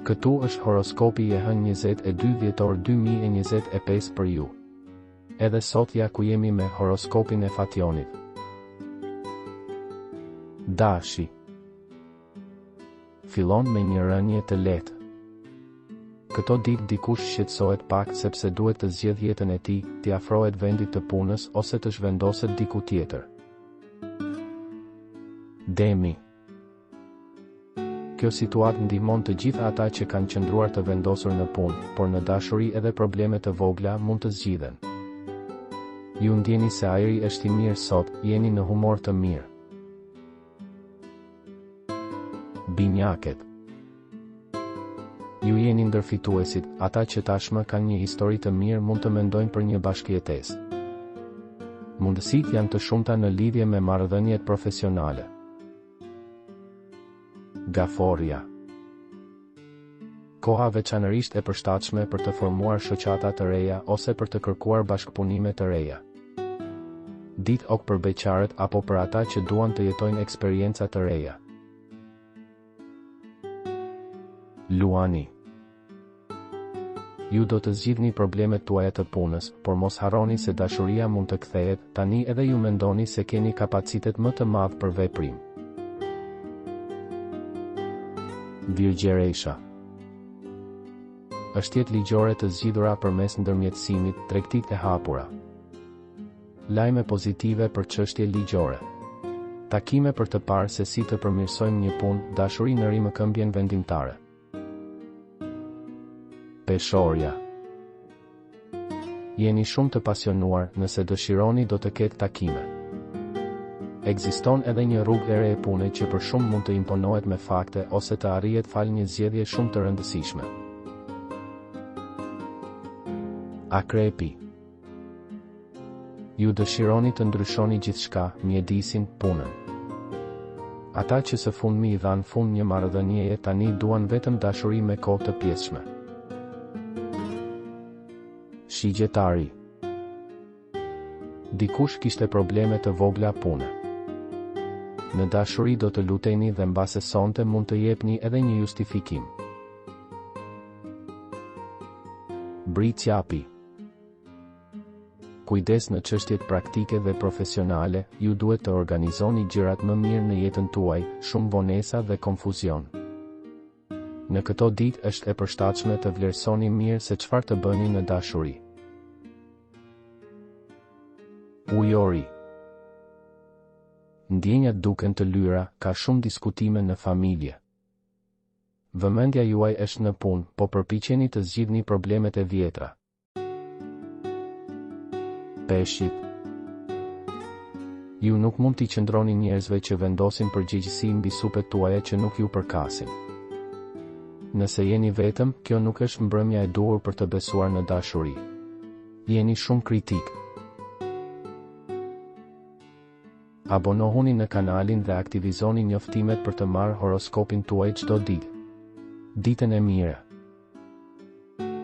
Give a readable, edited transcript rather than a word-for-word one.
Këtu është horoskopi i hënë 22 dhjetor 2025 për ju. Edhe sot ja ku jemi me horoskopin e Fationit. Dashi. Fillon me një rënje të lehtë. Këto ditë dikush shqetësohet pak sepse duhet të zgjedh jetën e tij, t'i afrohet vendit të punës ose të zhvendoset diku tjetër. Demi. Kjo situatë ndihmon të gjithë ata që kanë qëndruar të vendosur në punë, por në dashuri edhe probleme të vogla mund të zgjidhen. Ju ndjeni se ajri është i mirë sot, jeni në humor të mirë. Binjakët. Ju jeni ndër fituesit, ata që tashmë kanë një histori të mirë mund të mendojnë për një bashkëjetesë. Mundësitë janë të shumta në lidhje me marrëdhëniet profesionale. Gaforja. Koha veçanërisht e përshtatshme për të formuar shoqata të reja ose për të kërkuar bashkëpunime të reja. Ditë ok për beqarët apo për ata që duan të jetojnë eksperienca të reja. Luani. Ju do të zgjidhni problemet tuaja të punës, por mos harroni se dashuria mund të kthehet, tani edhe ju mendoni se keni kapacitet më të madh për veprim. Virgjeresha. Është jetë ligjore të zgjidhura përmes ndërmjetësimit, tregtitë e hapura. Lajme pozitive për çështje ligjore. Takime për të parë se si të përmirësojmë një punë, dashuri në rimëkëmbjen vendimtare. Peshorja. Jeni shumë të pasionuar, nëse dëshironi do të ketë takime. Ekziston edhe një rrugë e re e punës që për shumë mund të imponohet me fakte ose të arrihet fal një zgjedhje shumë të rëndësishme. Akrepi. Ju dëshironi të ndryshoni gjithçka, mjedisin, punën. Ata që së fundmi i dhanë fund një marrëdhënieje tani duan vetëm dashuri me kohë të pjesshme. Shigjetari. Dikush kishte probleme të vogla pune. Në dashuri do të luteni dhe mbase sonte mund të jepni edhe një justifikim. Britsjapi. Kujdes në çështjet praktike dhe profesionale, ju duhet të organizoni gjërat më mirë në jetën tuaj, shumë vonesa dhe konfuzion. Në këto ditë është e përshtatshme të vlerësoni mirë se çfarë të bëni në dashuri. Ujori. Ndjenjat duken të lyra, ka shumë diskutime në familje. Vëmendja juaj është në punë, po përpiqeni të zgjidhni problemet e vjetra. Peshqit. Ju nuk mund t'i qëndroni njerëzve që vendosin përgjegjësi mbi supet tuaja që nuk ju përkasin. Nëse jeni vetëm, kjo nuk është mbrëmja e duhur për të besuar në dashuri. Jeni shumë kritik. Abonohuni në kanalin dhe aktivizoni njoftimet për të marrë horoskopin tuaj çdo ditë. Ditën e mirë.